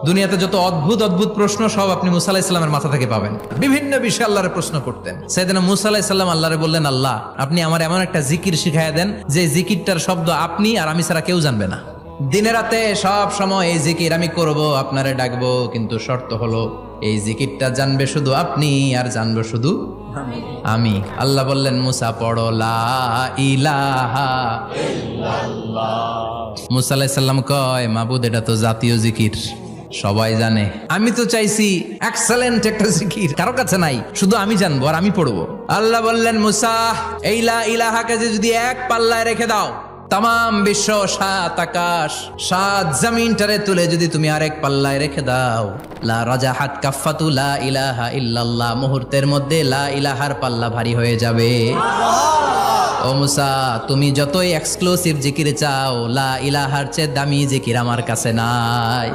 দুনিয়াতে যত অদ্ভুত অদ্ভুত প্রশ্ন সব আপনি মুসা আলাইহিস সালামের মাথা থেকে পাবেন। বিভিন্ন বিষয়ে আল্লাহরে প্রশ্ন করতেন। সাইয়েদনা মুসা আলাইহিস সালাম আল্লাহরে বললেন, আল্লাহ আপনি আমার এমন একটা জিকির শিখাইয়া দেন যে জিকিরটার শব্দ আপনি আর আমি ছাড়া কেউ জানবে না। দিনে রাতে সব সময় এই জিকির আমি করব, আপনারে ডাকবো, কিন্তু শর্ত হলো এই জিকিরটা জানবে শুধু আপনি আর জানবো শুধু আমি। আল্লাহ বললেন, মুসা পড়ো লা ইলাহা ইল্লাল্লাহ। মুসা আলাইহিস সালাম কয়, মাবুদ এটা তো জাতীয় জিকির, সবাই জানে। আমি তো চাইছি এক্সেলেন্ট একটা জিকির, কারো কাছে নাই, শুধু আমি জানবো আর আমি পড়বো। আল্লাহ বললেন, মুসা এই লা ইলাহাকে যদি এক পাল্লায় রেখে দাও, তাম বিশ্ব, 7 আকাশ 7 জমিনটারে তুলে যদি তুমি আরেক পাল্লায় রেখে দাও, লা রাজাহাত কাফাতু লা ইলাহা ইল্লাল্লাহ, মুহূর্তের মধ্যে লা ইলাহার পাল্লা ভারী হয়ে যাবে। ও মুসা, তুমি যতই এক্সক্লুসিভ জিকির চাও, লা ইলাহার চেয়ে দামি জিকির আমার কাছে নাই।